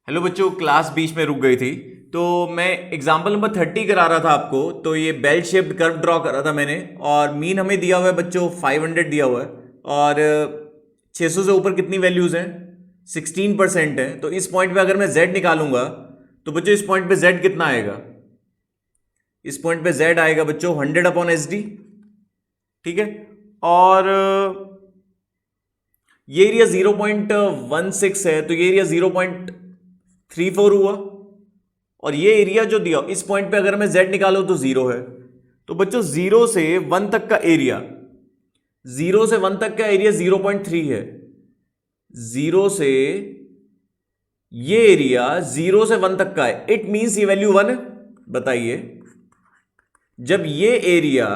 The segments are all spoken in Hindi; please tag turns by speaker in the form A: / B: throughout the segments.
A: हेलो बच्चों, क्लास बीच में रुक गई थी। तो मैं एग्जाम्पल नंबर 30 करा रहा था आपको। तो ये बेल शेप्ड कर्व ड्रॉ करा था मैंने, और मीन हमें दिया हुआ है बच्चों 500 दिया हुआ है, और 600 से ऊपर कितनी वैल्यूज हैं? 16% है। तो इस पॉइंट पे अगर मैं z निकालूंगा तो बच्चों इस पॉइंट पे z कितना आएगा? इस पॉइंट पे z आएगा बच्चों 100/SD। ठीक है। और ये एरिया 0.16 है, तो ये एरिया 0.34 हुआ। और ये एरिया जो दिया इस पॉइंट पे अगर मैं z निकालूं तो 0 है। तो बच्चों 0 से 1 तक का एरिया, 0 से 1 तक का एरिया 0.3 है। 0 से ये एरिया 0 से 1 तक का है, इट मींस ये वैल्यू 1 है। बताइए, जब ये एरिया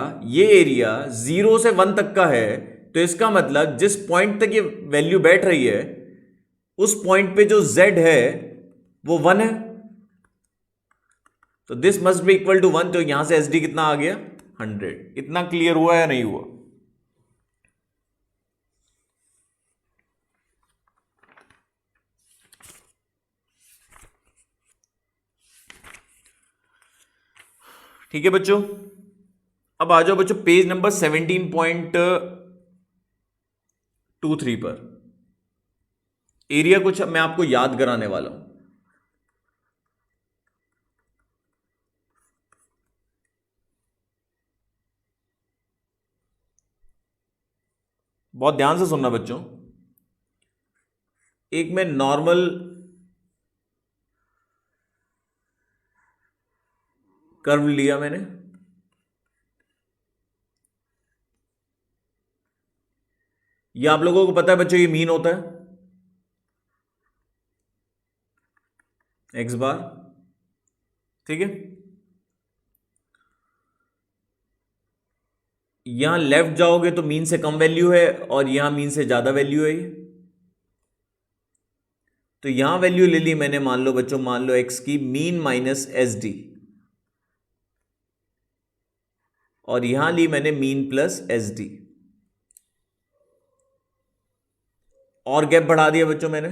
A: 0 से 1 तक का है तो इसका मतलब जिस पॉइंट तक ये वैल्यू बैठ रही है उस पॉइंट पे जो z है वो 1 है। तो this must be equal to 1। तो यहां से SD कितना आ गया? 100। इतना क्लियर हुआ या नहीं हुआ? ठीक है बच्चों, अब आ जाओ बच्चों पेज नंबर 17.23 पर। एरिया कुछ मैं आपको याद कराने वाला हूं। बहुत ध्यान से सुनना बच्चों। एक मैं नॉर्मल कर्व लिया मैंने, ये आप लोगों को पता है बच्चों ये मीन होता है एक्स बार। ठीक है। यहां लेफ्ट जाओगे तो मीन से कम वैल्यू है और यहां मीन से ज्यादा वैल्यू है ये। तो यहां वैल्यू ले ली मैंने, मान लो बच्चों, मान लो एक्स की मीन माइनस SD, और यहां ली मैंने मीन प्लस SD। और गैप बढ़ा दिया बच्चों मैंने,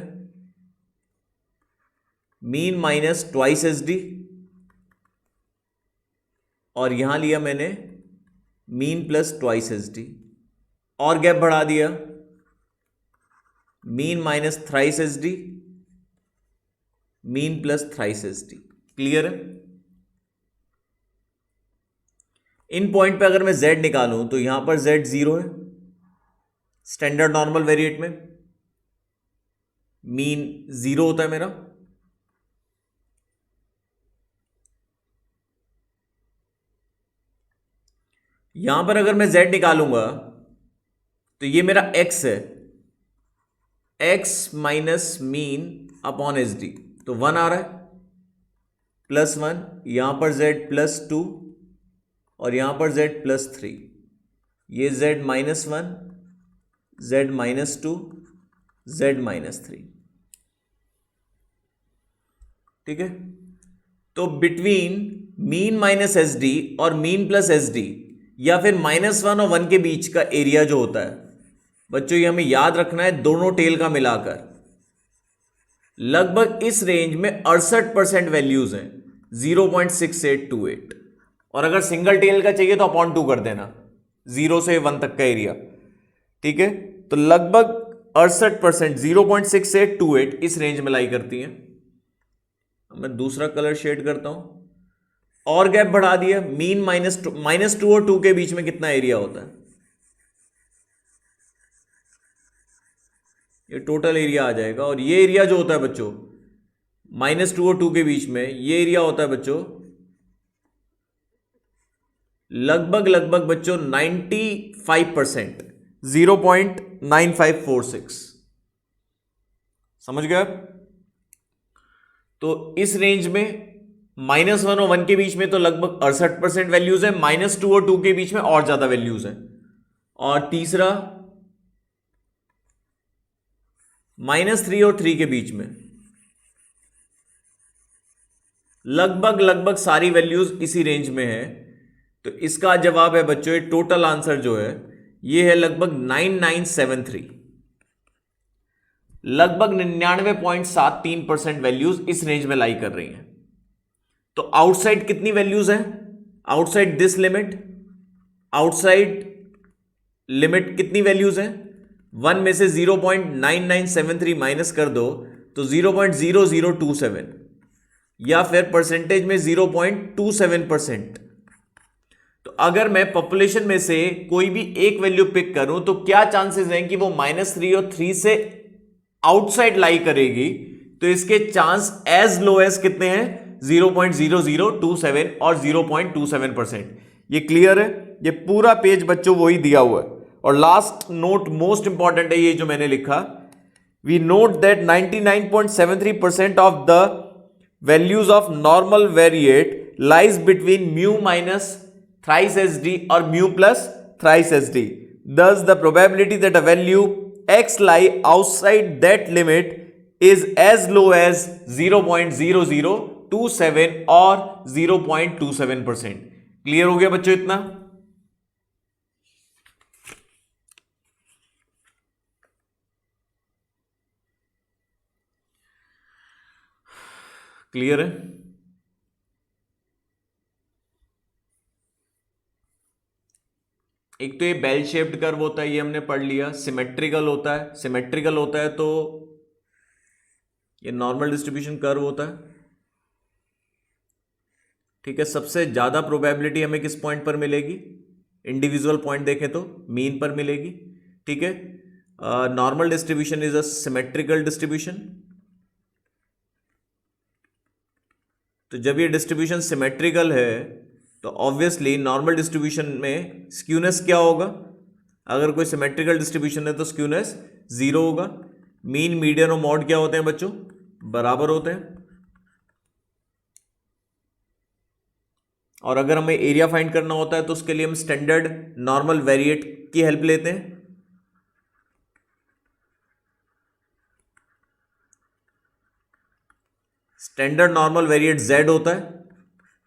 A: मीन माइनस ट्वाइस SD, और यहां लिया मैंने मीन प्लस ट्वाइस SD। और गैप बढ़ा दिया, mean minus thrice SD, mean plus thrice SD। Clear है? इन पॉइंट पे अगर मैं z निकालूं तो यहां पर z 0 है स्टैंडर्ड नॉर्मल वेरिएट में, मीन 0 होता है मेरा। यहां पर अगर मैं z निकालूंगा तो ये मेरा x है, x minus mean upon SD, तो 1 आ रहा है, +1। यहां पर z +2 और यहां पर z +3। ये z -1, z -2, z -3। ठीक है। तो बिटवीन मीन माइनस SD और मीन प्लस SD, या फिर -1 और 1 के बीच का एरिया जो होता है बच्चों, ये हमें याद रखना है, दोनों टेल का मिलाकर लगभग इस रेंज में 68% वैल्यूज हैं, 0.6828। और अगर सिंगल टेल का चाहिए तो अपॉन 2 कर देना, 0 से 1 तक का एरिया। ठीक है। तो लगभग 68%, 0.6828 इस रेंज में लाई करती हैं। मैं दूसरा कलर शेड करता हूं, और गैप बढ़ा दिया, मीन -2 और 2 के बीच में कितना एरिया होता है? ये टोटल एरिया आ जाएगा। और ये एरिया जो होता है बच्चों -2 और 2 के बीच में, ये एरिया होता है बच्चों लगभग बच्चों 95%, 0.9546। समझ गए आप? तो इस रेंज में -1 और 1 के बीच में तो लगभग 68% वैल्यूज है, -2 और 2 के बीच में और ज्यादा वैल्यूज हैं। और तीसरा -3 और 3 के बीच में लगभग सारी वैल्यूज इसी रेंज में है। तो इसका जवाब है बच्चों, ये टोटल आंसर जो है ये है लगभग 9973। लगभग 99.73% वैल्यूज इस रेंज में लाई कर रही हैं। तो आउटसाइड कितनी वैल्यूज हैं? Outside this limit, outside limit कितनी वैल्यूज हैं? 1 में से 0.9973 माइनस कर दो तो 0.0027, या फिर परसेंटेज में 0.27%। तो अगर मैं पॉपुलेशन में से कोई भी एक वैल्यू पिक करूं तो क्या चांसेस हैं कि वो -3 और 3 से आउटसाइड लाई करेगी? तो इसके चांस एज लो एज कितने हैं? 0.0027 और 0.27%। ये क्लियर है? ये पूरा पेज बच्चों वही दिया हुआ है। और लास्ट नोट मोस्ट इंपॉर्टेंट है, ये जो मैंने लिखा, we note that 99.73% of the values of normal variate lies between mu minus thrice SD or mu plus thrice SD. Thus, the probability that a value x lie outside that limit is as low as 0.0027 or 0.27%. Clear हो गया बच्चों इतना? क्लियर है? एक तो ये बेल शेप्ड कर्व होता है, ये हमने पढ़ लिया। सिमेट्रिकल होता है, सिमेट्रिकल होता है तो ये नॉर्मल डिस्ट्रीब्यूशन कर्व होता है। ठीक है, सबसे ज्यादा प्रोबेबिलिटी हमें किस पॉइंट पर मिलेगी? इंडिविजुअल पॉइंट देखें तो मीन पर मिलेगी। ठीक है, normal distribution is a symmetrical distribution. तो जब ये डिस्ट्रीब्यूशन सिमेट्रिकल है तो ऑब्वियसली नॉर्मल डिस्ट्रीब्यूशन में स्क्यूनेस क्या होगा? अगर कोई सिमेट्रिकल डिस्ट्रीब्यूशन है तो स्क्यूनेस 0 होगा। मीन, मीडियन और मॉड क्या होते हैं बच्चों? बराबर होते हैं। और अगर हमें एरिया फाइंड करना होता है तो उसके लिए हम स्टैंडर्ड नॉर्मल वेरिएट की हेल्प लेते हैं। स्टैंडर्ड नॉर्मल वेरिएट z होता है,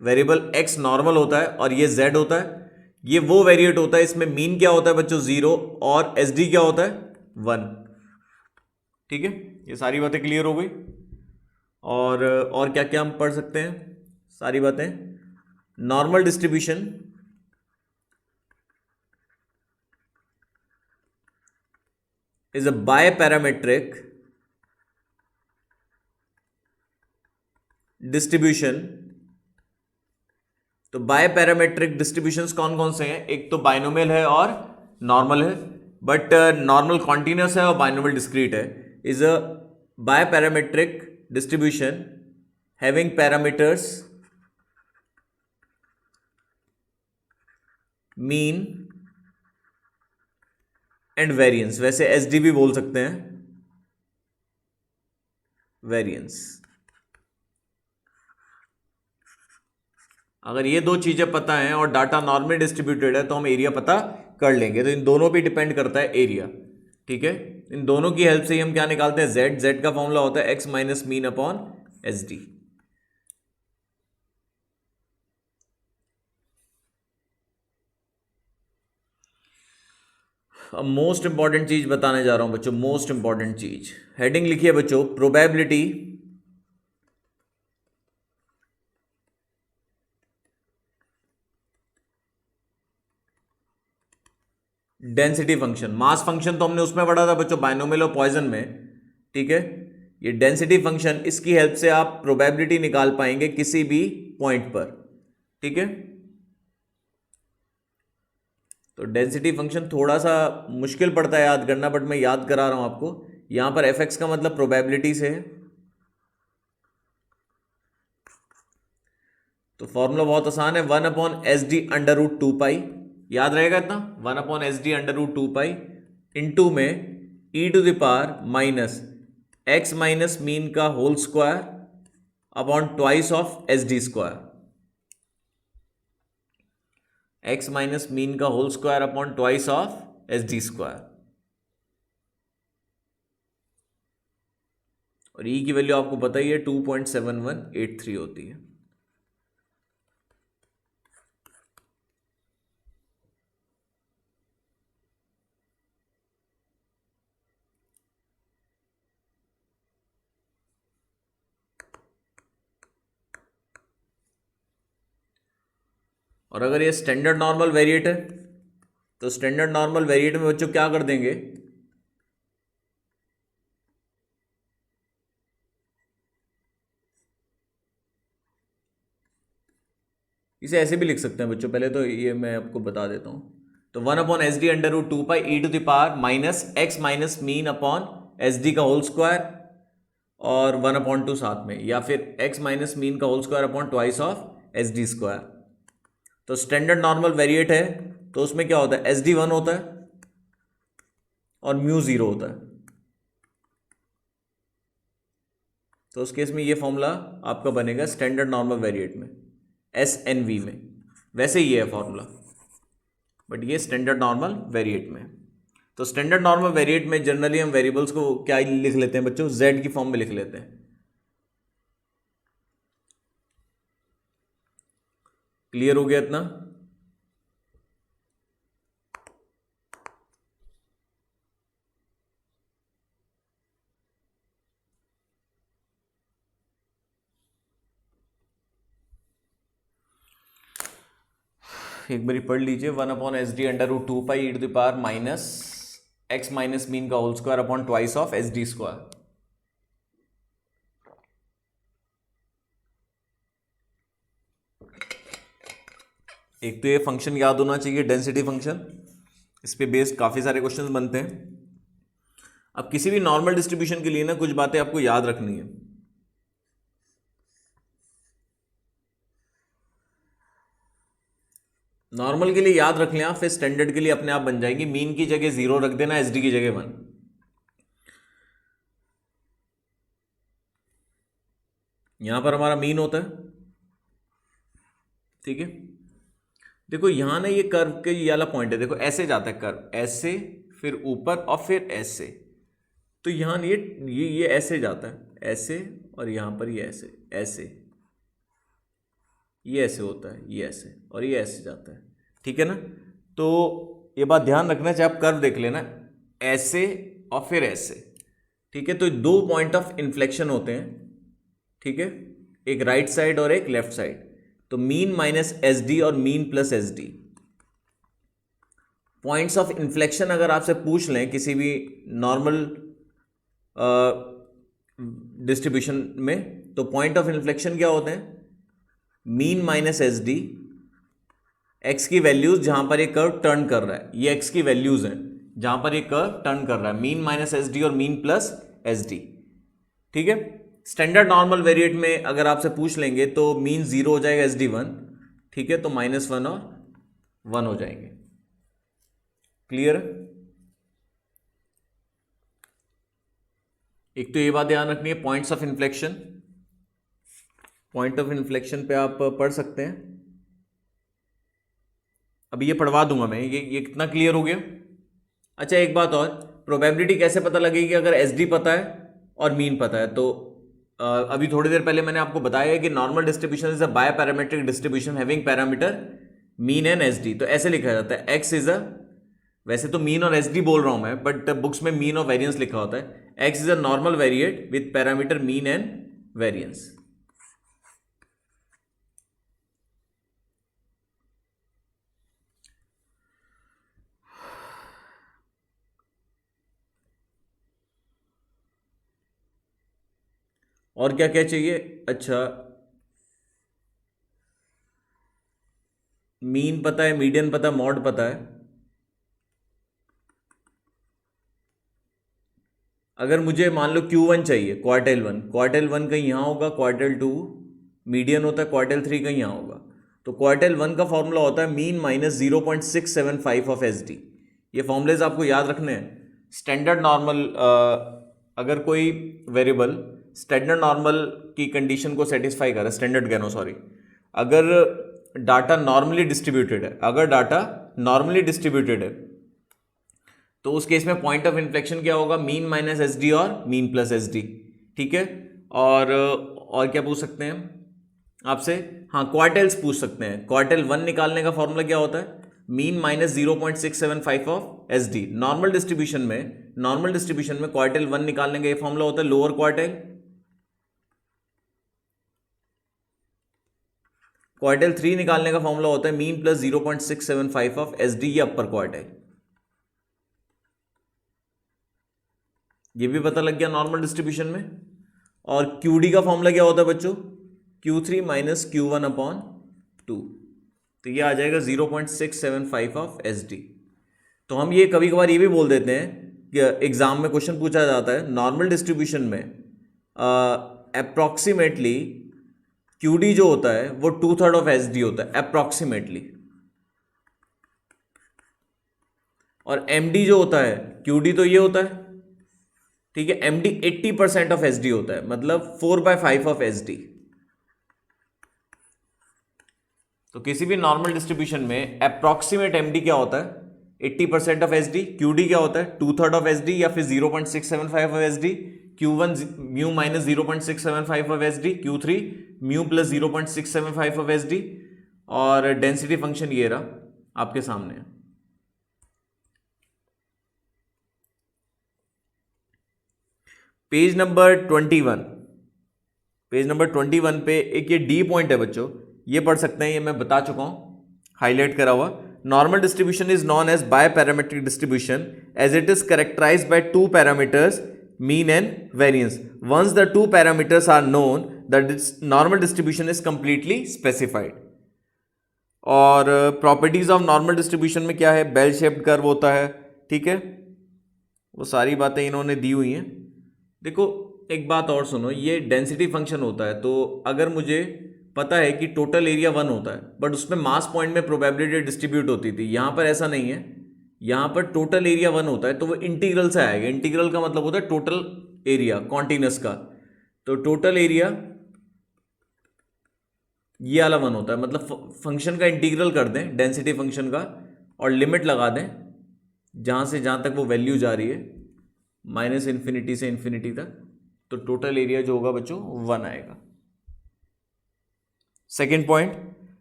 A: वेरिएबल x नॉर्मल होता है और ये z होता है। ये वो वेरिएट होता है, इसमें मीन क्या होता है बच्चों? 0 और SD क्या होता है? 1। ठीक है, ये सारी बातें क्लियर हो गई। और क्या क्या हम पढ़ सकते हैं? सारी बातें। Normal distribution is a biparametric distribution. तो बायपैरामेट्रिक डिस्ट्रीब्यूशंस कौन कौन से हैं? एक तो बाइनोमियल है और नॉर्मल है, बट नॉर्मल कॉन्टिन्यूस है और बाइनोमियल डिस्क्रीट है। Is a biparametric distribution having parameters mean and variance. वैसे एसडी भी बोल सकते हैं, वेरिएंस। अगर ये दो चीजें पता हैं और डाटा नॉर्मली डिस्ट्रीब्यूटेड है तो हम एरिया पता कर लेंगे। तो इन दोनों पे डिपेंड करता है एरिया। ठीक है, इन दोनों की हेल्प से ही हम क्या निकालते हैं? जेड। जेड का फॉर्मूला होता है x minus mean upon S D. अब मोस्ट इंपॉर्टेंट चीज बताने जा रहा हूं बच्चों, मोस्ट इंपॉर्टेंट चीज। हेडिंग लिखिए बच्चों, probability density function. Mass function तो हमने उसमें पढ़ा था बच्चों, बाइनोमियल और पॉइजन में। ठीक है, ये डेंसिटी फंक्शन, इसकी हेल्प से आप प्रोबेबिलिटी निकाल पाएंगे किसी भी पॉइंट पर। ठीक है, तो डेंसिटी फंक्शन थोड़ा सा मुश्किल पड़ता है याद करना, बट मैं याद करा रहा हूं आपको। यहां पर एफ एक्स का मतलब प्रोबेबिलिटी से है। तो फॉर्मूला बहुत आसान है, 1 upon S D under root 2 pi. याद रहेगा इतना, 1 upon S D under root 2 pi into में e to the power minus x minus mean का whole square upon twice of S D square. X minus mean का whole square upon twice of S D square. और ई की वैल्यू आपको पता ही है 2.7183 होती है। और अगर ये स्टैंडर्ड नॉर्मल वेरिएट है तो स्टैंडर्ड नॉर्मल वेरिएट में बच्चों क्या कर देंगे, इसे ऐसे भी लिख सकते हैं बच्चों, पहले तो ये मैं आपको बता देता हूं। तो 1/SD under root 2 pi e to the power minus x minus mean upon S D का होल स्क्वायर और 1/2 साथ में, या फिर एक्स माइनस मीन का whole square upon twice of S D square. तो स्टैंडर्ड नॉर्मल वेरिएट है तो उसमें क्या होता है, एस डी 1 होता है और म्यू 0 होता है। तो उस केस में ये फॉर्मूला आपका बनेगा स्टैंडर्ड नॉर्मल वेरिएट में, एस एन वी में। वैसे ही है फॉर्मूला, बट ये स्टैंडर्ड नॉर्मल वेरिएट में। तो स्टैंडर्ड नॉर्मल वेरिएट में जनरली हम वेरिएबल्स को क्या लिख लेते हैं बच्चों, जेड की फॉर्म में लिख लेते हैं। क्लियर हो गया इतना? एक बारी पढ़ लीजिए, 1/SD under root 2 pi e to the power minus x minus mean का whole square upon twice of S D square. एक तो ये फंक्शन याद होना चाहिए, डेंसिटी फंक्शन, इस पे बेस्ड काफी सारे क्वेश्चंस बनते हैं। अब किसी भी नॉर्मल डिस्ट्रीब्यूशन के लिए ना कुछ बातें आपको याद रखनी है। नॉर्मल के लिए याद रख लें आप, फिर स्टैंडर्ड के लिए अपने आप बन जाएगी। मीन की जगह 0 रख देना, एसडी की जगह 1। यहां पर हमारा मीन होता है, ठीक है। देखो यहां ना ये कर्व के ये वाला पॉइंट है, देखो ऐसे जाता है कर्व, ऐसे फिर ऊपर और फिर ऐसे। तो यहां ये ऐसे जाता है, ऐसे, और यहां पर ये ऐसे ऐसे, ये ऐसे होता है, ये ऐसे, और ये ऐसे जाता है, ठीक है ना। तो ये बात ध्यान रखना, चाहे आप कर्व देख लेना, ऐसे और फिर ऐसे, ठीक है। तो दो पॉइंट ऑफ इन्फ्लेक्शन होते हैं, ठीक है, एक राइट साइड और एक लेफ्ट साइड। तो मीन माइनस एस डी और mean plus S D points of inflection अगर आपसे पूछ लें किसी भी नॉर्मल डिस्ट्रीब्यूशन में, तो पॉइंट ऑफ इन्फ्लेक्शन क्या होते हैं, mean minus S D, x की वैल्यूज जहां पर ये कर्व टर्न कर रहा है, ये एक्स की वैल्यूज हैं जहां पर ये कर्व टर्न कर रहा है, मीन माइनस एस डी और मीन प्लस एस डी, ठीक है। स्टैंडर्ड नॉर्मल वेरिएट में अगर आपसे पूछ लेंगे तो मीन 0 हो जाएगा, एस डी 1, ठीक है, तो -1 और 1 हो जाएंगे। क्लियर? एक तो ये बात ध्यान रखनी है, points of inflection, point of inflection पे आप पढ़ सकते हैं। अभी ये पढ़वा दूंगा मैं, ये कितना क्लियर हो गया? अच्छा एक बात और, प्रोबेबिलिटी कैसे पता लगेगी अगर एस डी पता है और मीन पता है? तो अभी थोड़ी देर पहले मैंने आपको बताया कि normal distribution is a bi parametric distribution having parameter mean and S D. तो ऐसे लिखा जाता है, एक्स इज अ, वैसे तो मीन और एस डी बोल रहा हूं मैं, बट बुक्स में मीन और वेरियंस लिखा होता है। X is a normal variate with parameter mean and variance. और क्या क्या चाहिए? अच्छा, मीन पता है, मीडियन पता है, मॉड पता है। अगर मुझे मान लो Q1 चाहिए, क्वार्टाइल 1 कहीं यहां होगा, क्वार्टाइल 2 मीडियन होता है, क्वार्टाइल 3 कहीं यहां होगा। तो क्वार्टाइल 1 का फॉर्मूला होता है mean minus 0.675 of S D. ये फॉर्मूलेज आपको याद रखने हैं। स्टैंडर्ड नॉर्मल, अगर कोई वेरिएबल स्टैंडर्ड नॉर्मल की कंडीशन को सेटिस्फाई करे, स्टैंडर्ड कह रहा हूं सॉरी, अगर डाटा नॉर्मली डिस्ट्रीब्यूटेड है, अगर डाटा नॉर्मली डिस्ट्रीब्यूटेड है, तो उस केस में पॉइंट ऑफ इन्फ्लेक्शन क्या होगा, मीन माइनस एस डी और मीन प्लस एस डी, ठीक है। और क्या पूछ सकते हैं आपसे? हाँ, क्वार्टाइल्स पूछ सकते हैं। क्वार्टाइल 1 निकालने का फॉर्मूला क्या होता है, mean minus 0.675 of S D. Normal distribution में क्वार्टाइल 1 निकालने का ये फॉर्मूला होता है लोअर क्वार्टाइल क्वार्टाइल 3 निकालने का फॉर्मूला होता है mean plus 0.675 of S D, ये अपर क्वार्टाइल। ये भी पता लग गया नॉर्मल डिस्ट्रीब्यूशन में। और क्यूडी का फॉर्मूला क्या होता है बच्चों, Q3 माइनस Q1 अपॉन 2, तो ये आ जाएगा 0.675 ऑफ एस डी। तो हम ये कभी कभार ये भी बोल देते हैं कि एग्जाम में क्वेश्चन पूछा जाता है नॉर्मल डिस्ट्रीब्यूशन में अप्रोक्सीमेटली क्यूडी जो होता है वो 2/3 ऑफ एस डी होता है अप्रोक्सीमेटली, और एमडी जो होता है, क्यूडी तो ये होता है, ठीक है, एमडी 80% ऑफ एसडी होता है, मतलब 4/5 ऑफ एसडी। तो किसी भी नॉर्मल डिस्ट्रीब्यूशन में अप्रोक्सीमेट एमडी क्या होता है, 80% ऑफ एसडी। क्यूडी क्या होता है, 2/3 ऑफ एसडी या फिर 0.675 of SD. Q1 mu minus 0.675 of SD, Q3 mu plus 0.675 of SD, और डेंसिटी फंक्शन ये रहा आपके सामने। पेज नंबर 21, पेज नंबर 21 पे एक ये डी पॉइंट है बच्चों, ये पढ़ सकते हैं, ये मैं बता चुका हूं, हाईलाइट करा हुआ। Normal distribution is known as bi parametric distribution as it is characterised by two parameters mean and variance. Once the two parameters are known the normal distribution is completely specified. और प्रॉपर्टीज ऑफ नॉर्मल डिस्ट्रीब्यूशन में क्या है, बेल शेप्ड कर्व होता है, ठीक है, वो सारी बातें इन्होंने दी हुई हैं। देखो एक बात और सुनो, ये डेंसिटी फंक्शन होता है, तो अगर मुझे पता है कि टोटल एरिया 1 होता है बट उसमें मास पॉइंट में प्रोबेबिलिटी डिस्ट्रीब्यूट होती थी, यहाँ पर ऐसा नहीं है, यहाँ पर टोटल एरिया 1 होता है, तो वो इंटीग्रल से आएगा। इंटीग्रल का मतलब होता है टोटल एरिया कॉन्टिन्यूस का, तो टोटल एरिया ये वाला 1 होता है, मतलब फंक्शन का इंटीग्रल कर दें डेंसिटी फंक्शन का और लिमिट लगा दें जहाँ से जहाँ तक वो वैल्यू जा रही है, माइनस इन्फिनिटी से इन्फिनिटी तक, तो टोटल एरिया जो होगा बच्चों 1 आएगा। Second point,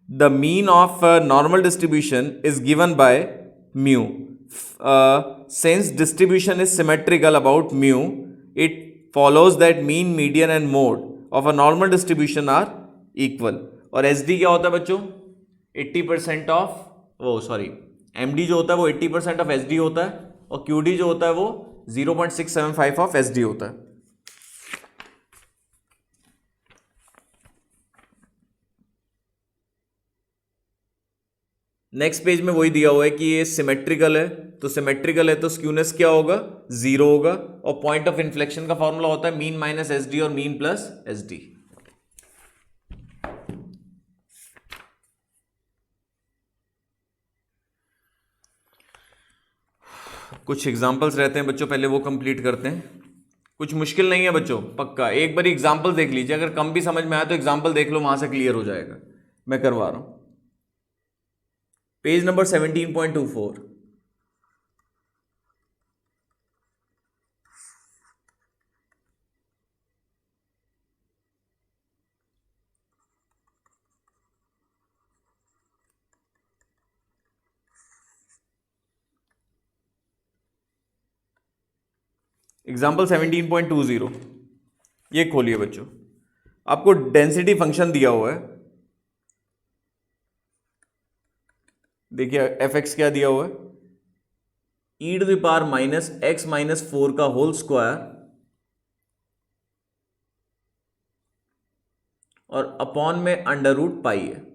A: the mean of normal distribution is given by mu. Since distribution is symmetrical about mu, it follows that mean, median and mode of a normal distribution are equal. और एस डी क्या होता है बच्चों, 80% ऑफ, वो सॉरी एम डी जो होता है वो 80% ऑफ एस डी होता है, और क्यू डी जो होता है वो 0.675 ऑफ एस डी होता है। नेक्स्ट पेज में वही दिया हुआ है कि ये सिमेट्रिकल है, तो सिमेट्रिकल है तो स्क्यूनेस क्या होगा, 0 होगा, और पॉइंट ऑफ इन्फ्लेक्शन का फॉर्मूला होता है मीन माइनस एस डी और मीन प्लस एस डी। कुछ एग्जाम्पल्स रहते हैं बच्चों, पहले वो कंप्लीट करते हैं। कुछ मुश्किल नहीं है बच्चों, पक्का एक बार एग्जाम्पल देख लीजिए, अगर कम भी समझ में आया तो एग्जाम्पल देख लो, वहां से क्लियर हो जाएगा। मैं करवा रहा हूं, पेज नंबर 17.24। एग्जाम्पल 17.20, ये खोलिए बच्चों, आपको डेंसिटी फंक्शन दिया हुआ है, देखिए एफ एक्स क्या दिया हुआ है, e to the power minus x minus 4 का होल स्क्वायर और अपॉन में अंडर रूट पाई है।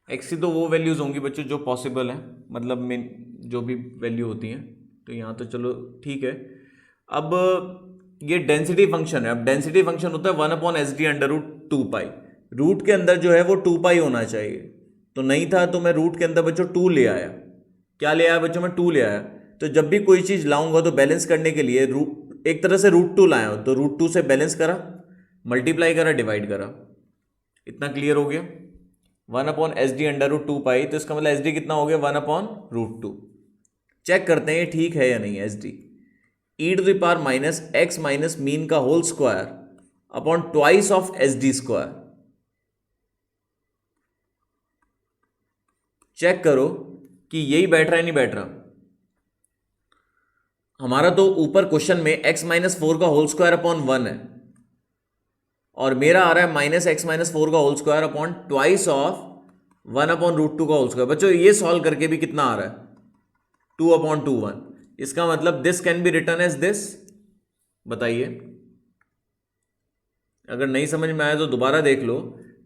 A: एक्स की तो वो वैल्यूज होंगी बच्चों जो पॉसिबल हैं, मतलब में जो भी वैल्यू होती हैं, तो यहाँ तो चलो ठीक है। अब ये डेंसिटी फंक्शन है, अब डेंसिटी फंक्शन होता है 1/SD अंडर रूट 2 पाई। रूट के अंदर जो है वो 2 पाई होना चाहिए, तो नहीं था तो मैं रूट के अंदर बच्चों 2 ले आया। क्या ले आया बच्चों, मैं 2 ले आया। तो जब भी कोई चीज़ लाऊंगा तो बैलेंस करने के लिए एक तरह से रूट 2 लाया हो, तो रूट 2 से बैलेंस करा, मल्टीप्लाई करा, डिवाइड करा, इतना क्लियर हो गया। 1/SD अंडर रूट 2 पाई, तो इसका मतलब SD कितना हो गया, 1/√2। चेक करते हैं ये ठीक है या नहीं। SD e to the power minus x minus mean का whole square upon twice of SD square. Check करो कि यही बैठ रहा है नहीं बैठ रहा। हमारा तो ऊपर क्वेश्चन में x माइनस 4 का होल स्क्वायर अपॉन 1 है, और मेरा आ रहा है माइनस एक्स माइनस 4 का whole square upon twice of 1/√2 का होल स्क्वायर। बच्चों ये सॉल्व करके भी कितना आ रहा है 2/2 1। इसका मतलब this can be written as this. बताइए, अगर नहीं समझ में आया तो दोबारा देख लो।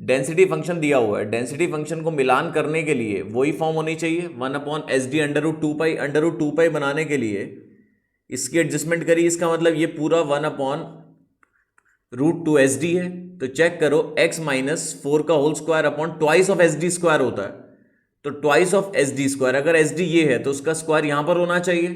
A: डेंसिटी फंक्शन दिया हुआ है, डेंसिटी फंक्शन को मिलान करने के लिए वही फॉर्म होनी चाहिए 1/SD √2π बनाने के लिए इसकी एडजस्टमेंट करी। इसका मतलब ये पूरा 1/√2SD है। तो चेक करो x माइनस 4 का whole square upon twice of SD square होता है। तो ट्वाइस ऑफ SD स्क्वायर, अगर SD ये है तो उसका स्क्वायर यहां पर होना चाहिए।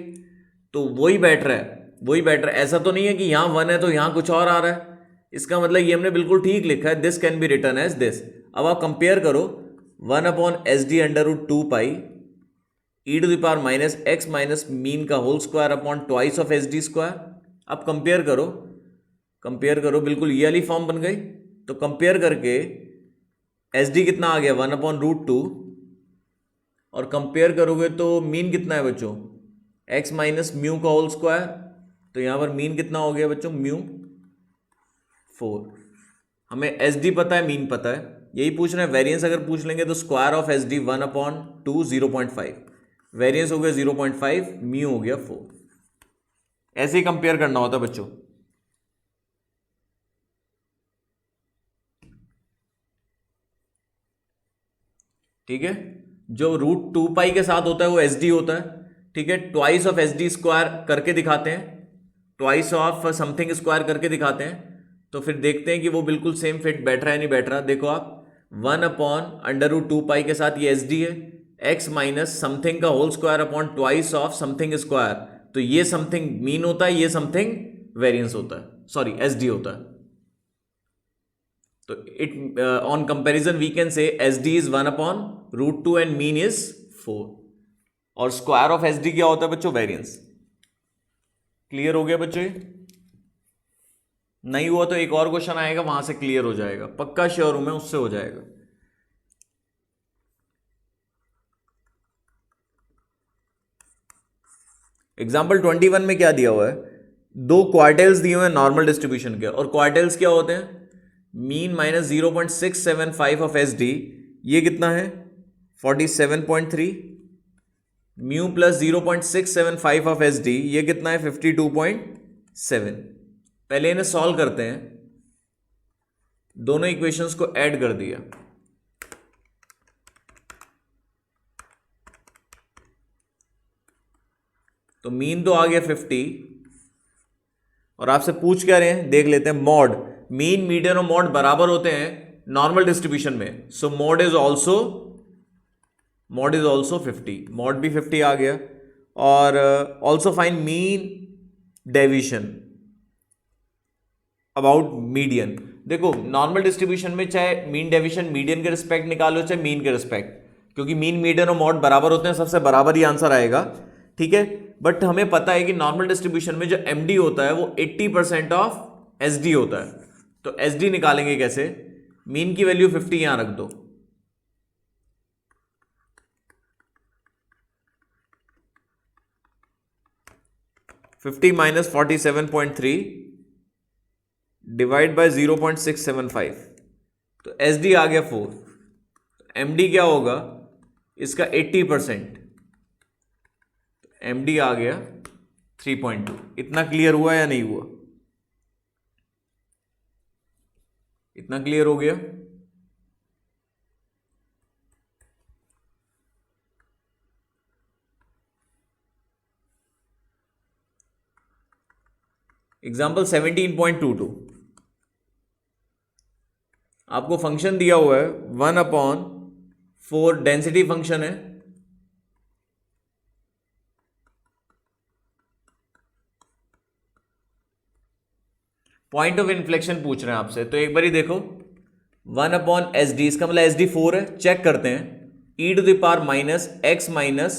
A: तो वही बैठ रहा है, वही बैठ रहा है। ऐसा तो नहीं है कि यहां 1 है तो यहां कुछ और आ रहा है। इसका मतलब ये हमने बिल्कुल ठीक लिखा है, this can be written as this. अब आप कंपेयर करो 1/SD √2π e⁻ minus x minus mean का whole square upon twice of SD square. अब कंपेयर करो, कंपेयर करो, बिल्कुल ये वाली फॉर्म बन गई। तो कंपेयर करके SD कितना आ गया 1/√2 और कंपेयर करोगे तो मीन कितना है बच्चों x माइनस म्यू का होल स्क्वायर। तो यहां पर मीन कितना हो गया बच्चों म्यू 4। हमें SD पता है, मीन पता है, यही पूछ रहे हैं। वेरिएंस अगर पूछ लेंगे तो स्क्वायर ऑफ SD 1/2 0.5, वेरिएंस हो गया 0.5, म्यू हो गया 4। ऐसे ही कंपेयर करना होता है बच्चों। ठीक है, जो √2π के साथ होता है वो SD होता है। ठीक है, ट्वाइस ऑफ SD स्क्वायर करके दिखाते हैं, ट्वाइस ऑफ समथिंग स्क्वायर करके दिखाते हैं। तो फिर देखते हैं कि वो बिल्कुल सेम फिट बैठ रहा है नहीं बैठ रहा। देखो आप 1/√2π के साथ ये SD है, x माइनस समथिंग का whole square upon twice of something square. तो ये समथिंग मीन होता है, ये समथिंग वेरिएंस होता है, सॉरी SD होता है। तो it on comparison we can say SD is 1/√2 and mean is 4। और स्क्वायर ऑफ SD क्या होता है बच्चों वेरिएंस। क्लियर हो गया बच्चों? नहीं हुआ तो एक और क्वेश्चन आएगा, वहां से क्लियर हो जाएगा, पक्का श्योर हूं मैं, उससे हो जाएगा। एग्जाम्पल 21 में क्या दिया हुआ है, दो क्वार्टाइल्स दिए हुए हैं नॉर्मल डिस्ट्रीब्यूशन के। और क्वार्टाइल्स क्या होते हैं, मीन माइनस 0.675 ऑफ SD, ये कितना है 47.3, म्यू प्लस 0.675 ऑफ SD, ये कितना है 52.7। पहले इन्हें सॉल्व करते हैं, दोनों इक्वेशंस को ऐड कर दिया। तो मीन तो आ गया 50 और आपसे पूछ क्या रहे हैं देख लेते हैं। मॉड, मीन मीडियन और मॉड बराबर होते हैं नॉर्मल डिस्ट्रीब्यूशन में। सो मॉड इज ऑल्सो 50, मॉड भी 50 आ गया। और also find mean deviation about median. देखो नॉर्मल डिस्ट्रीब्यूशन में चाहे मीन डेविएशन मीडियन के रिस्पेक्ट निकालो चाहे मीन के रिस्पेक्ट, क्योंकि मीन मीडियन और मॉड बराबर होते हैं, सबसे बराबर ही आंसर आएगा। ठीक है, बट हमें पता है कि नॉर्मल डिस्ट्रीब्यूशन में जो MD होता है वो 80% ऑफ SD होता है। तो SD निकालेंगे कैसे, मीन की वैल्यू 50 यहां रख दो, फिफ्टी माइनस 47.3 डिवाइड बाय 0.675, तो SD आ गया 4। MD क्या होगा इसका 80%, MD आ गया 3.2। इतना क्लियर हुआ या नहीं हुआ, इतना क्लियर हो गया। एग्जाम्पल 17.22, आपको फंक्शन दिया हुआ है 1/4, डेंसिटी फंक्शन है। पॉइंट ऑफ इन्फ्लेक्शन पूछ रहे हैं आपसे, तो एक बार ही देखो 1/SD, इसका मतलब SD 4 है। चेक करते हैं, e⁻ माइनस एक्स माइनस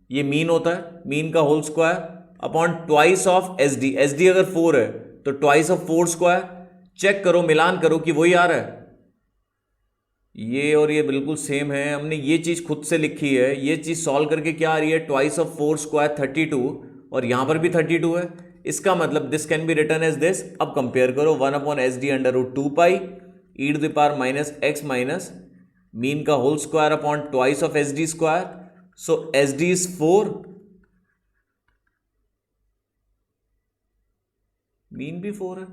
A: ये मीन होता है, मीन का whole square upon twice of SD। SD अगर 4 है तो ट्वाइस ऑफ 4 स्क्वायर। चेक करो, मिलान करो कि वही आ रहा है, ये और ये बिल्कुल सेम है। हमने ये चीज खुद से लिखी है, ये चीज सॉल्व करके क्या आ रही है, ट्वाइस ऑफ 4 स्क्वायर 32, और यहां पर भी 32 है। इसका मतलब this can be written as this. अब कंपेयर करो 1/SD/√2 e⁻ x मीन का whole square upon twice of SD square. So SD is 4, mean भी 4 है।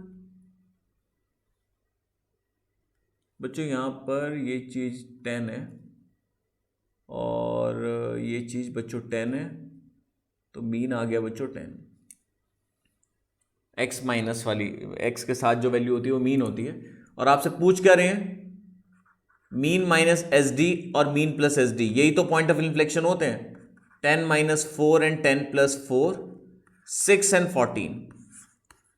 A: बच्चों यहां पर ये चीज 10 है और ये चीज बच्चों 10 है, तो मीन आ गया बच्चों 10। x माइनस वाली x के साथ जो वैल्यू होती है वो मीन होती है। और आपसे पूछ क्या रहे हैं, मीन माइनस SD और मीन प्लस SD, यही तो पॉइंट ऑफ इन्फ्लेक्शन होते हैं। 10 - 4 एंड 10 + 4 6 एंड 14,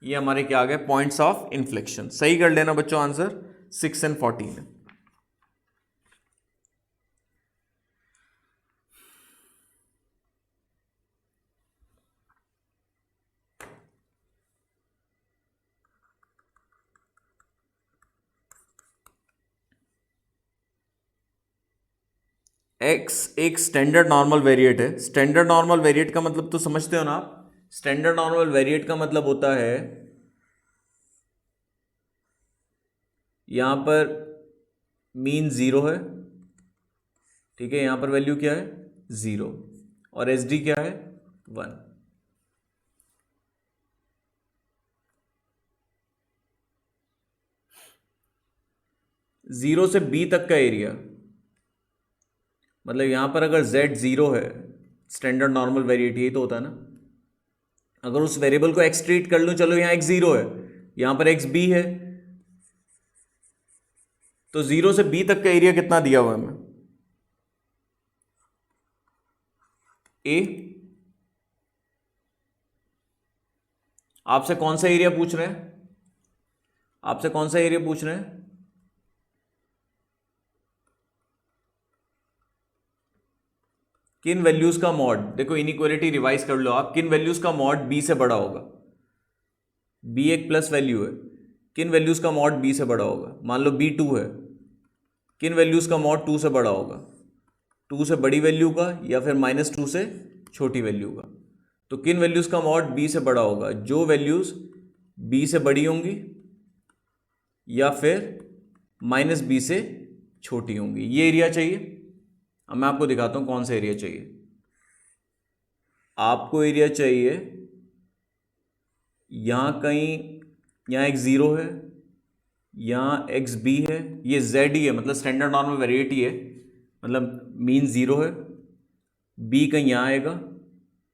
A: ये हमारे क्या आ गए पॉइंट्स ऑफ इन्फ्लेक्शन। सही कर लेना बच्चों, आंसर 6 एंड 14 है। एक्स एक स्टैंडर्ड नॉर्मल वेरिएट है। स्टैंडर्ड नॉर्मल वेरिएट का मतलब तो समझते हो ना आप। स्टैंडर्ड नॉर्मल वेरिएट का मतलब होता है यहां पर मीन 0 है, ठीक है, यहां पर वैल्यू क्या है 0 और SD क्या है 1। 0 से B तक का एरिया, मतलब यहां पर अगर Z 0 है, स्टैंडर्ड नॉर्मल वेरिएट यही तो होता है ना। अगर उस वेरिएबल को x ट्रीट कर लूं, चलो यहां x 0 है, यहां पर x B है, तो 0 से B तक का एरिया कितना दिया हुआ है हमें A। आपसे कौन सा एरिया पूछ रहे हैं, आपसे कौन सा एरिया पूछ रहे हैं, किन वैल्यूज का मॉड, देखो इनइक्वालिटी रिवाइज कर लो आप, किन वैल्यूज का मॉड B से बड़ा होगा। B एक प्लस वैल्यू है, किन वैल्यूज का मॉड B से बड़ा होगा। मान लो B 2 है, किन वैल्यूज का मॉड 2 से बड़ा होगा, 2 से बड़ी वैल्यू का या फिर -2 से छोटी वैल्यू का। तो किन वैल्यूज का मॉड B से बड़ा होगा, जो वैल्यूज B से बड़ी होंगी या फिर -B से छोटी होंगी, ये एरिया चाहिए। अब मैं आपको दिखाता हूं कौन सा एरिया चाहिए। आपको एरिया चाहिए यहां कहीं, यहां एक 0 है, यहां XB है, ये Z ही है, मतलब स्टैंडर्ड नॉर्मल वेरिएट ही है, मतलब मीन 0 है, B कहीं यहां आएगा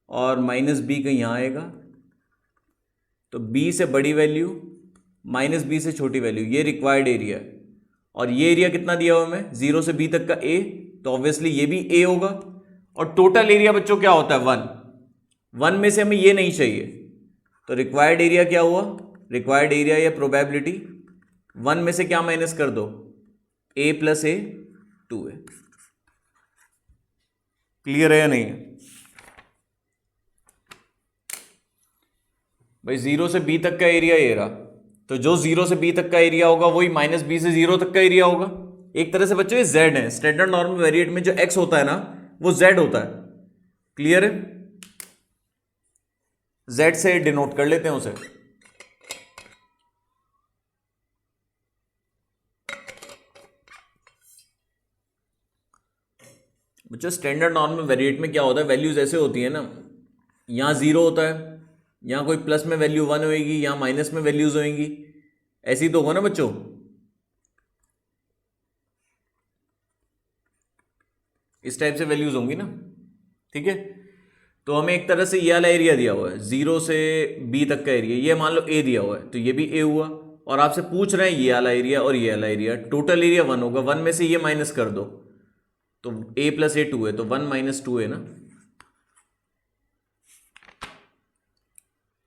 A: और -B कहीं यहां आएगा। तो B से बड़ी वैल्यू -B से छोटी वैल्यू, ये रिक्वायर्ड एरिया है। और ये एरिया कितना दिया हुआ हमें 0 से B तक का A, तो ऑब्वियसली ये भी A होगा। और टोटल एरिया बच्चों क्या होता है 1 में से हमें ये नहीं चाहिए, तो रिक्वायर्ड एरिया क्या हुआ, रिक्वायर्ड एरिया या प्रोबेबिलिटी 1 में से क्या माइनस कर दो A + A 2 है। क्लियर है या नहीं भाई। 0 से B तक का एरिया ये रहा, तो जो 0 से B तक का एरिया होगा वही -B से 0 तक का एरिया होगा। एक तरह से बच्चों ये Z है, स्टैंडर्ड नॉर्मल वेरिएट में जो X होता है ना वो Z होता है। क्लियर है, Z से डिनोट कर लेते हैं उसे। बच्चों स्टैंडर्ड नॉर्मल वेरिएट में क्या होता है, वैल्यूज ऐसे होती है ना, यहां 0 होता है, यहां कोई प्लस में वैल्यू 1 होगी, यहां माइनस में वैल्यूज होंगी, ऐसे ही तो होगा ना बच्चों। इस टाइप से वैल्यूज होंगी ना, ठीक है। तो हमें एक तरह से ये वाला एरिया दिया हुआ है 0 से B तक का एरिया, ये मान लो A दिया हुआ है, तो ये भी A हुआ। और आपसे पूछ रहे हैं ये वाला एरिया और ये वाला एरिया, टोटल एरिया 1 होगा, 1 में से ये माइनस कर दो, तो A + A 2 है, तो 1 - 2 है ना।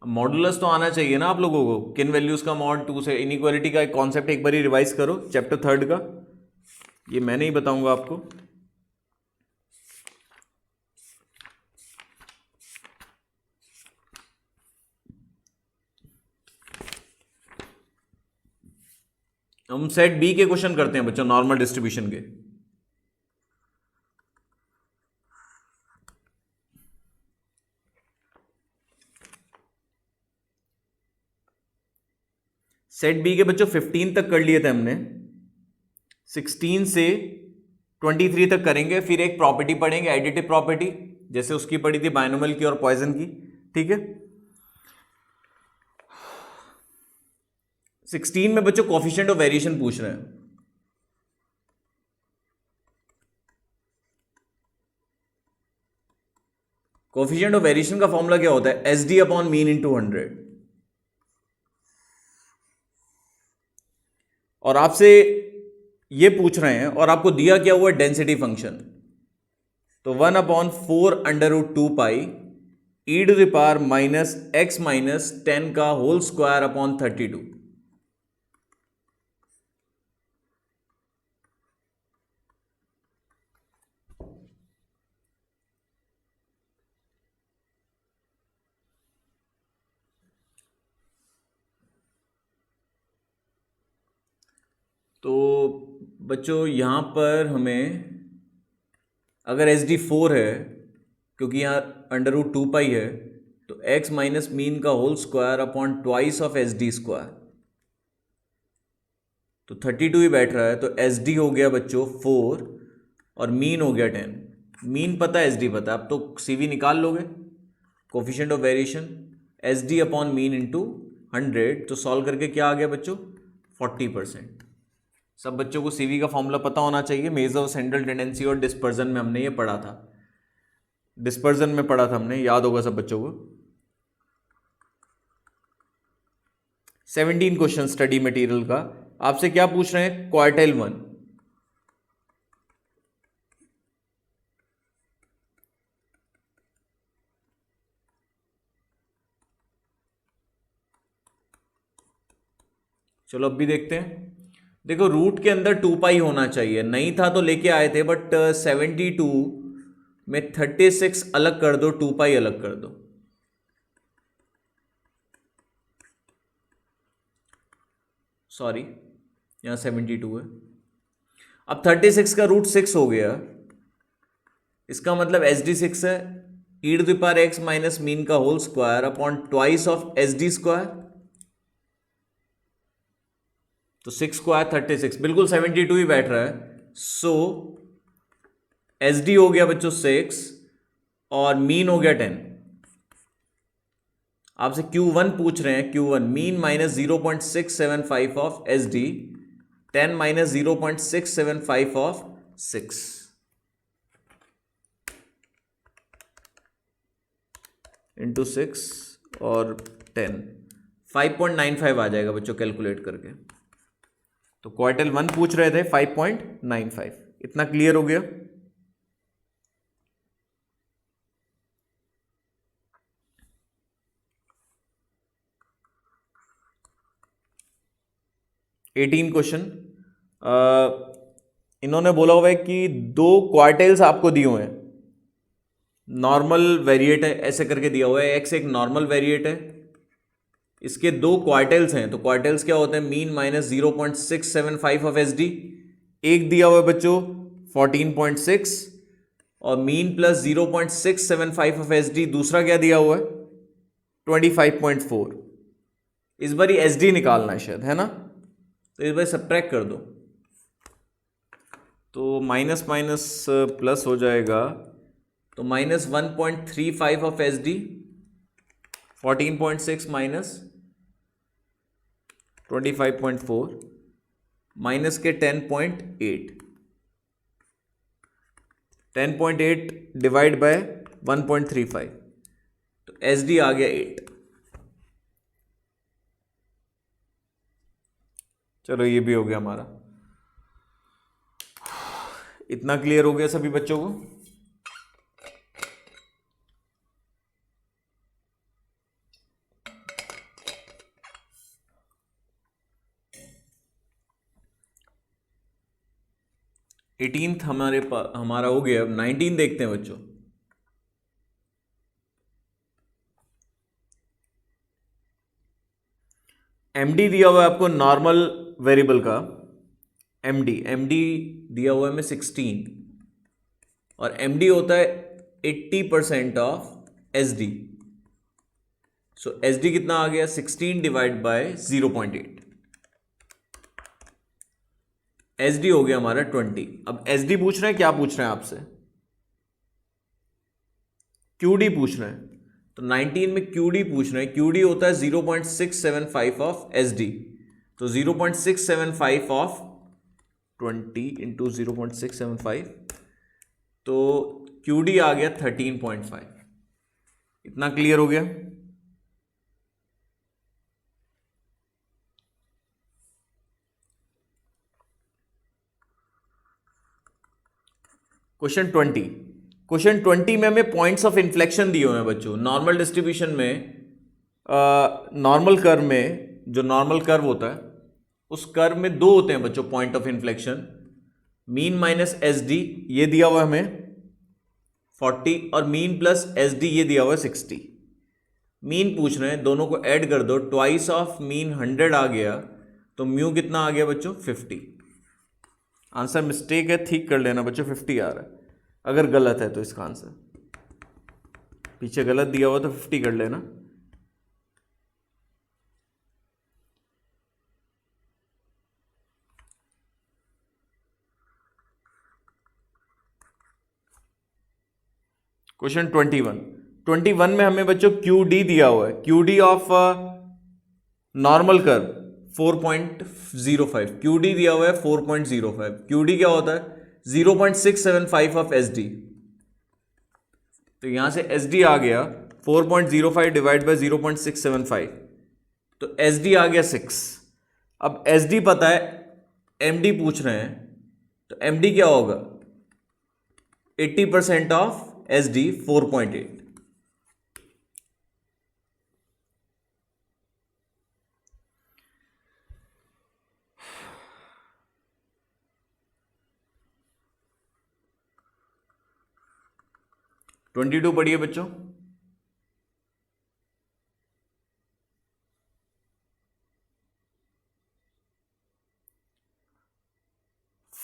A: मॉडुलस तो आना चाहिए ना आप लोगों को, किन वैल्यूज का मॉड 2 से। इनइक्वालिटी का एक कॉन्सेप्ट एक बार रिवाइज करो, चैप्टर 3 का, ये मैं नहीं बताऊंगा आपको। हम सेट B के क्वेश्चन करते हैं बच्चों, नॉर्मल डिस्ट्रीब्यूशन के। सेट बी के बच्चों 15 तक कर लिए थे हमने, 16 से 23 तक करेंगे, फिर एक प्रॉपर्टी पढ़ेंगे एडिटिव प्रॉपर्टी, जैसे उसकी पढ़ी थी बायनोमियल की और पॉइजन की, ठीक है। 16 में बच्चों कोफिशिएंट ऑफ वेरिएशन पूछ रहे हैं। कोफिशिएंट ऑफ वेरिएशन का फॉर्मूला क्या होता है? S D upon mean into 100। और आपसे ये पूछ रहे हैं और आपको दिया क्या हुआ? Density function. तो 1/4√2 pi e to the power minus x minus 10 का होल स्क्वायर अपॉन 32। तो बच्चों यहां पर हमें अगर एस डी 4 है, क्योंकि यहाँ √2 पाई है, तो x माइनस मीन का whole square upon twice of S D square, तो 32 ही बैठ रहा है। तो एस डी हो गया बच्चों 4 और मीन हो गया 10। मीन पता है, एस डी पता है, अब तो सीवी निकाल लोगे। Coefficient of variation S D upon mean into 100, तो सॉल्व करके क्या आ गया बच्चों? 40%। सब बच्चों को सीवी का फॉर्मूला पता होना चाहिए। मेजर सेंट्रल टेंडेंसी और डिस्पर्जन में हमने ये पढ़ा था, डिस्पर्जन में पढ़ा था हमने, याद होगा सब बच्चों को। 17 क्वेश्चन स्टडी मटेरियल का। आपसे क्या पूछ रहे हैं? क्वार्टाइल 1। चलो अब भी देखते हैं। देखो रूट के अंदर 2 पाई होना चाहिए, नहीं था तो लेके आए थे, बट 72 में 36 अलग कर दो, 2 पाई अलग कर दो। सॉरी, यहां 72 है। अब 36 का रूट 6 हो गया, इसका मतलब एस डी 6 है। E to the power X minus mean का whole square upon twice of S D square, तो 6 स्क्वायर 36, बिल्कुल 72 ही बैठ रहा है। सो एस डी हो गया बच्चों 6 और मीन हो गया 10। आपसे Q1 पूछ रहे हैं, Q1 mean minus 0.675 of S D, 10 minus 0.675 of 6, into 6 और 10, 5.95 आ जाएगा बच्चों कैलकुलेट करके। तो क्वार्टाइल 1 पूछ रहे थे, 5.95। इतना क्लियर हो गया? Eighteen question. इन्होंने बोला हुआ है कि 2 क्वार्टाइल्स आपको दिए हुए हैं, नॉर्मल वेरिएट है, ऐसे करके दिया हुआ है। एक्स एक नॉर्मल वेरिएट है, इसके 2 क्वार्टाइल्स हैं। तो क्वार्टाइल्स क्या होते हैं? Mean minus 0.675 of S D. एक दिया हुआ है बच्चों 14.6 और mean plus 0.675 of S D. दूसरा क्या दिया हुआ है? 25.4। इस बार एस डी निकालना है शायद, है ना? तो इस बार सब्ट्रैक्ट कर दो, तो माइनस माइनस प्लस हो जाएगा। तो minus 1.35 of S D, 14.6 minus 25.4, minus के 10.8, 10.8 डिवाइड बाय 1.35, तो एस डी आ गया 8। चलो ये भी हो गया हमारा। इतना क्लियर हो गया सभी बच्चों को? एटीन्थ हमारा हो गया। अब 19 देखते हैं बच्चों। एमडी दिया हुआ है आपको नॉर्मल वेरिएबल का, एमडी दिया हुआ है में 16, और एमडी होता है 80% ऑफ एसडी। सो एसडी कितना आ गया? 16 डिवाइड बाय 0.8। एस डी हो गया हमारा 20। अब एस डी पूछ रहे हैं, क्या पूछ रहे हैं आपसे, क्यू डी पूछ रहे हैं। तो 19 में क्यू डी पूछ रहे हैं, क्यू डी होता है 0.675 ऑफ एस डी। तो 0.675 ऑफ 20 इंटू 0.675, तो क्यू डी आ गया 13.5। इतना क्लियर हो गया। क्वेश्चन 20 में हमें पॉइंट्स ऑफ इन्फ्लेक्शन दिए हुए हैं बच्चों। नॉर्मल डिस्ट्रीब्यूशन में, नॉर्मल कर्व में, जो नॉर्मल कर्व होता है उस कर्व में दो होते हैं बच्चों point of inflection, mean minus S D ये दिया हुआ है हमें 40, और मीन प्लस एस डी ये दिया हुआ है 60। मीन पूछ रहे हैं, दोनों को ऐड कर दो, ट्वाइस ऑफ मीन 100 आ गया, तो म्यू कितना आ गया बच्चों 50। आंसर मिस्टेक है, ठीक कर लेना बच्चों, 50 आ रहा है। अगर गलत है तो इसका आंसर पीछे गलत दिया हुआ तो 50 कर लेना। क्वेश्चन 21 में हमें बच्चों क्यू डी दिया हुआ है, Q D of normal curve 4.05, Q D दिया हुआ है 4.05। क्यू डी क्या होता है 0.675 ऑफ एस डी। तो यहां से एस डी आ गया 4.05 डिवाइड बाय 0.675, तो एस डी आ गया 6। अब एस डी पता है, एम डी पूछ रहे हैं, तो एम डी क्या होगा 80% of S D 4.8। Twenty two पढ़िए बच्चों।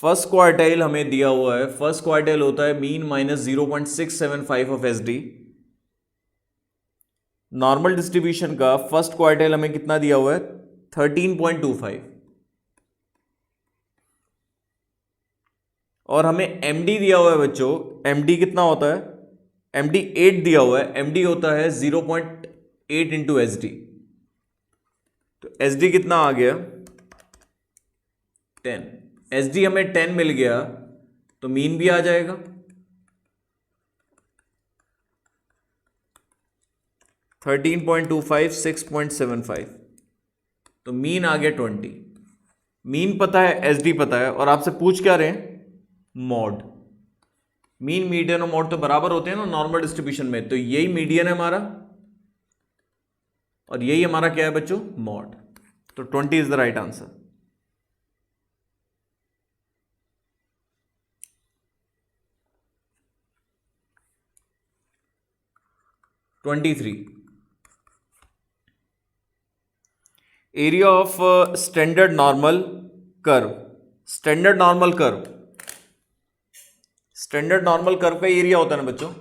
A: फर्स्ट क्वार्टाइल हमें दिया हुआ है, फर्स्ट क्वार्टाइल होता है mean minus 0.675 of S D. Normal distribution का फर्स्ट क्वार्टाइल हमें कितना दिया हुआ है 13.25, और हमें एमडी दिया हुआ है बच्चों। एमडी कितना होता है, एमडी 8 दिया हुआ है, एमडी होता है 0.8 इंटू एस डी। तो एस डी कितना आ गया 10। एस डी हमें 10 मिल गया, तो मीन भी आ जाएगा। थर्टीन पॉइंट 25 6.75, तो मीन आ गया 20। मीन पता है, एस डी पता है, और आपसे पूछ क्या रहे हैं मॉड। मीन मीडियन और मॉड तो बराबर होते हैं ना नॉर्मल डिस्ट्रीब्यूशन में, तो यही मीडियन है हमारा और यही हमारा क्या है बच्चों मॉड। तो 20 is the right answer. Area of standard normal curve. Standard normal curve, standard normal curve का एरिया होता है ना बच्चों,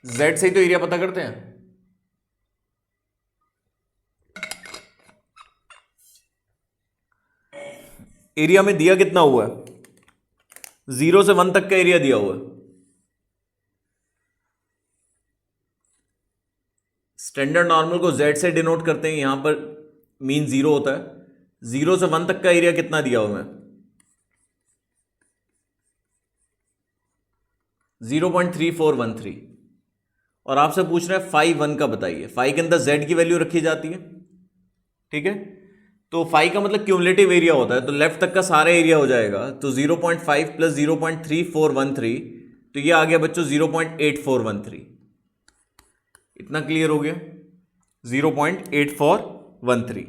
A: जेड से ही तो एरिया पता करते हैं। एरिया में दिया कितना हुआ है 0 से 1 तक का एरिया दिया हुआ है। स्टैंडर्ड नॉर्मल को जेड से डिनोट करते हैं, यहां पर मीन 0 होता है। 0 से 1 तक का एरिया कितना दिया हुआ है 0.3413, और आपसे पूछ रहे हैं फाई 1 का बताइए। फाई के अंदर जेड की वैल्यू रखी जाती है, ठीक है। तो फाई का मतलब क्यूमुलेटिव एरिया होता है, तो लेफ्ट तक का सारा एरिया हो जाएगा। तो 0.5 प्लस 0.3413, तो ये आ गया बच्चों 0.8413। इतना क्लियर हो गया 0.8413।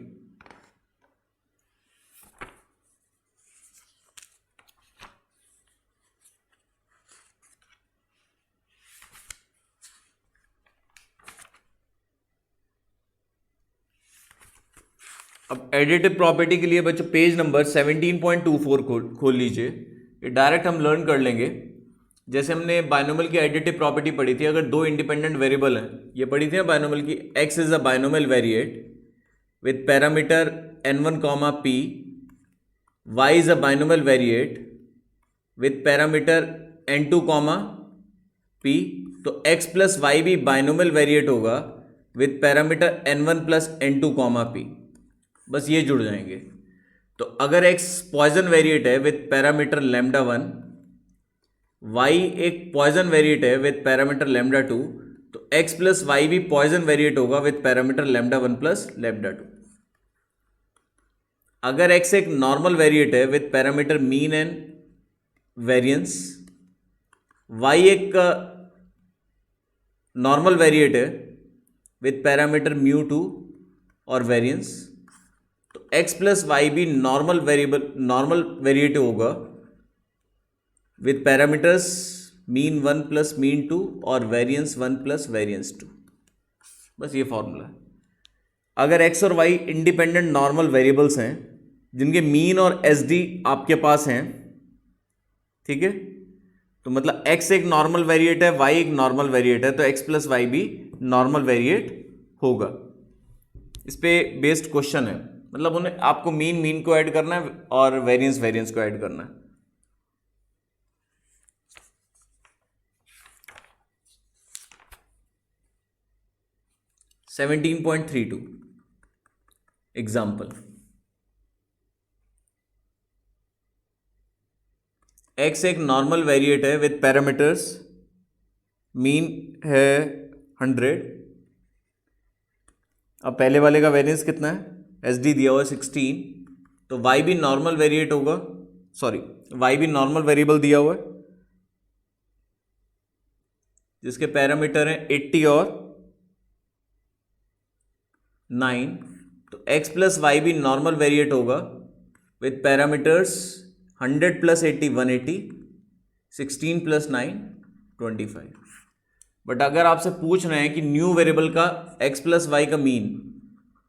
A: अब एडिटिव प्रॉपर्टी के लिए बच्चों पेज नंबर 17.24 खोल लीजिए। ये डायरेक्ट हम लर्न कर लेंगे। जैसे हमने बायनोमियल की एडिटिव प्रॉपर्टी पढ़ी थी, अगर दो इंडिपेंडेंट वेरिएबल हैं, ये पढ़ी थी ना बायनोमियल की, x is a binomial variate with parameter n1, p y is a binomial variate with parameter n2 comma p, तो x प्लस वाई भी बाइनोमियल वेरिएट होगा with parameter n1 plus n2 comma p। बस ये जुड़ जाएंगे। तो अगर x पॉइजन वेरिएट है विथ पैरामीटर लैम्डा 1, y एक पॉइजन वेरिएट है विथ पैरामीटर लैम्डा 2, तो x प्लस वाई भी पॉइजन वेरिएट होगा with parameter lambda 1 plus lambda 2। अगर x एक नॉर्मल वेरिएट है with parameter mean and variance, y एक नॉर्मल वेरिएट है विथ पैरामीटर म्यू 2 और वेरिएंस, तो x प्लस वाई भी नॉर्मल वेरिएट होगा with parameters mean 1 plus mean 2 और वेरिएंस 1 प्लस वेरिएंस 2। बस ये फॉर्मूला है। अगर x और y इंडिपेंडेंट नॉर्मल वेरिएबल्स हैं जिनके मीन और SD आपके पास हैं, ठीक है, तो मतलब x एक नॉर्मल वेरिएट है, y एक नॉर्मल वेरिएट है, तो x प्लस वाई भी नॉर्मल वेरिएट होगा। इस पे बेस्ड क्वेश्चन है, मतलब उन्हें आपको मीन को ऐड करना है और वेरिएंस को ऐड करना है। (17.32) एग्जाम्पल। x एक नॉर्मल वेरिएट है विथ पैरामीटर्स, मीन है 100। अब पहले वाले का वेरिएंस कितना है, SD दिया हुआ है 16, तो y भी नॉर्मल वेरिएट होगा, y भी नॉर्मल वेरिएबल दिया हुआ है जिसके पैरामीटर हैं 80 और 9, तो x प्लस वाई भी नॉर्मल वेरिएट होगा with parameters 100 plus 80 180, 16 plus 9 25। But अगर आपसे पूछ रहे हैं कि न्यू वेरिएबल का x प्लस वाई का मीन,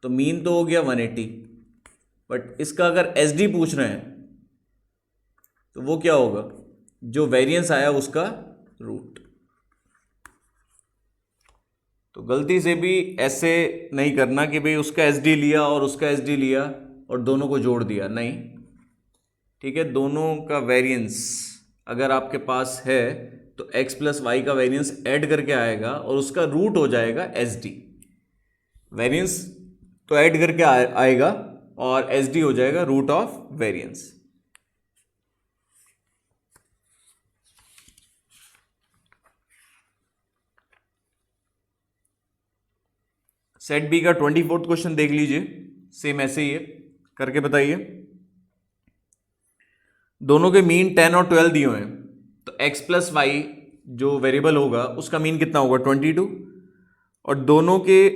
A: तो मीन तो हो गया 180, बट इसका अगर SD पूछ रहे हैं तो वो क्या होगा, जो वेरिएंस आया उसका रूट। तो गलती से भी ऐसे नहीं करना कि भाई उसका SD लिया और उसका SD लिया और दोनों को जोड़ दिया, नहीं, ठीक है। दोनों का वेरिएंस अगर आपके पास है तो x प्लस वाई का वेरिएंस ऐड करके आएगा और उसका रूट हो जाएगा SD। वेरिएंस तो ऐड करके आएगा और SD हो जाएगा root of variance. Set B का 24th क्वेश्चन देख लीजिए, सेम ऐसे ही है, करके बताइए। दोनों के मीन 10 और 12 दिए हुए हैं, तो x प्लस वाई जो वेरिएबल होगा उसका मीन कितना होगा 22, और दोनों के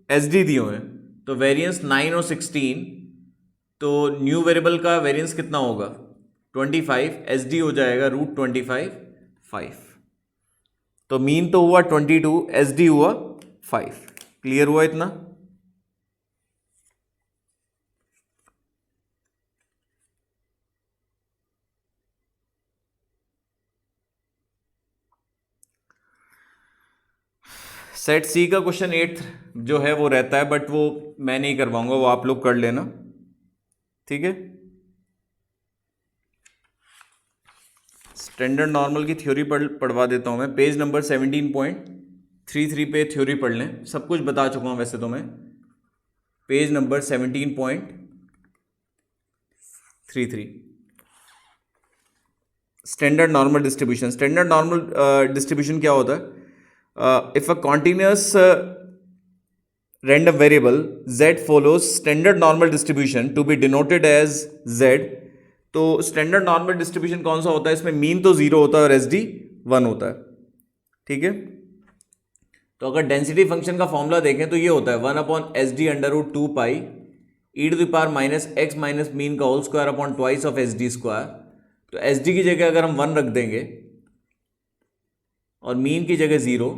A: SD दिए हुए हैं, तो वेरिएंस 9 और 16, तो न्यू वेरिएबल का वेरिएंस कितना होगा 25, SD हो जाएगा रूट 25 5। तो मीन तो हुआ 22, SD हुआ 5। क्लियर हुआ इतना? सेट सी का क्वेश्चन 8 जो है वो रहता है, बट वो मैं नहीं करवाऊंगा, वो आप लोग कर लेना, ठीक है। स्टैंडर्ड नॉर्मल की थ्योरी पढ़वा देता हूं मैं। पेज नंबर 17.33 पे थ्योरी पढ़ लें, सब कुछ बता चुका हूं वैसे तो मैं। Page number 17.33 standard normal distribution. Standard normal distribution क्या होता है? If a continuous random variable z follows standard normal distribution to be denoted as z, तो स्टैंडर्ड नॉर्मल डिस्ट्रीब्यूशन कौन सा होता है? इसमें मीन तो 0 होता है और SD 1 होता है, ठीक है। तो अगर डेंसिटी फंक्शन का फॉर्मूला देखें तो ये होता है 1/SD √ 2 pi e⁻x minus mean का whole square upon twice of SD square. तो SD की जगह अगर हम 1 रख देंगे और मीन की जगह 0,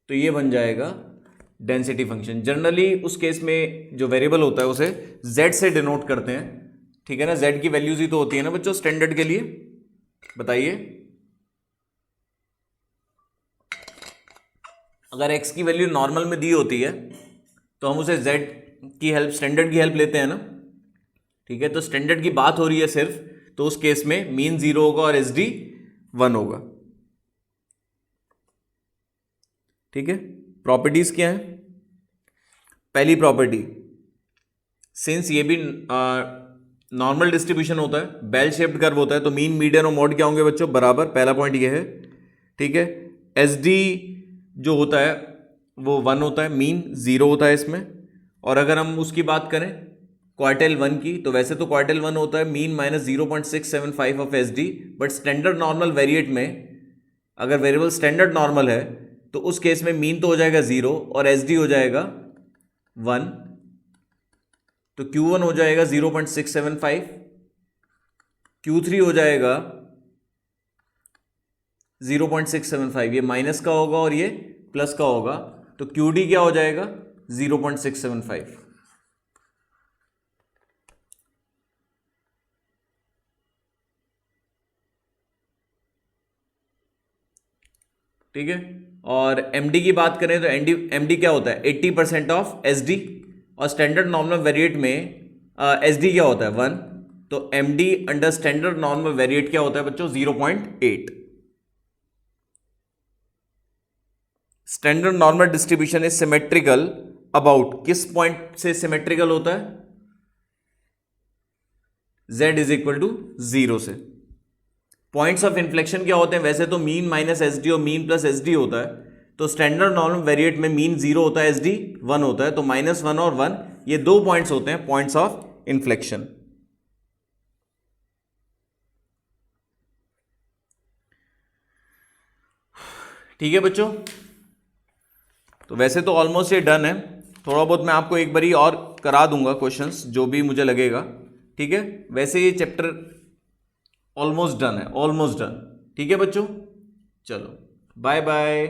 A: तो ये बन जाएगा डेंसिटी फंक्शन। जनरली उस केस में जो वेरिएबल होता है उसे z से डिनोट करते हैं, ठीक है ना। z की वैल्यूज ही तो होती है ना बच्चों स्टैंडर्ड के लिए, बताइए। अगर x की वैल्यू नॉर्मल में दी होती है तो हम उसे z की हेल्प, स्टैंडर्ड की हेल्प लेते हैं ना, ठीक है, तो स्टैंडर्ड की बात हो रही है सिर्फ, तो उस केस में मीन 0 होगा और एसडी 1 होगा। ठीक है, प्रॉपर्टीज क्या है? पहली प्रॉपर्टी, सिंस ये भी नॉर्मल डिस्ट्रीब्यूशन होता है, बेल शेप्ड कर्व होता है, तो मीन मीडियन और मॉड क्या होंगे बच्चों? बराबर। पहला पॉइंट ये है। ठीक है, एस डी जो होता है वो 1 होता है, मीन 0 होता है इसमें। और अगर हम उसकी बात करें क्वार्टाइल 1 की, तो वैसे तो क्वार्टाइल 1 होता है mean minus 0.675 of S D, but standard normal variate में अगर वेरिएबल स्टैंडर्ड नॉर्मल है तो उस केस में मीन तो हो जाएगा 0 और एस डी हो जाएगा 1, तो Q1 हो जाएगा 0.675, Q3 हो जाएगा 0.675, ये माइनस का होगा और ये प्लस का होगा, तो QD क्या हो जाएगा? 0.675। ठीक है, और MD की बात करें तो MD क्या होता है? 80% ऑफ SD, और स्टैंडर्ड नॉर्मल वेरिएट में SD क्या होता है? 1, तो MD under standard normal variate क्या होता है बच्चों? 0.8। Standard normal distribution is symmetrical about, किस पॉइंट से सिमेट्रिकल होता है? Z इज इक्वल टू 0 से। पॉइंट्स ऑफ इन्फ्लेक्शन क्या होते हैं? वैसे तो मीन माइनस SD और मीन प्लस SD होता है, तो स्टैंडर्ड नॉर्मल वेरिएट में मीन 0 होता है, SD 1 होता है, तो -1 और 1 ये 2 पॉइंट्स होते हैं पॉइंट्स ऑफ इन्फ्लेक्शन। ठीक है बच्चों, तो वैसे तो ऑलमोस्ट ये डन है, थोड़ा बहुत मैं आपको एक बारी और करा दूंगा क्वेश्चंस जो भी मुझे लगेगा। ठीक है, वैसे ये चैप्टर ऑलमोस्ट डन है, ऑलमोस्ट डन। ठीक है बच्चों, चलो बाय बाय।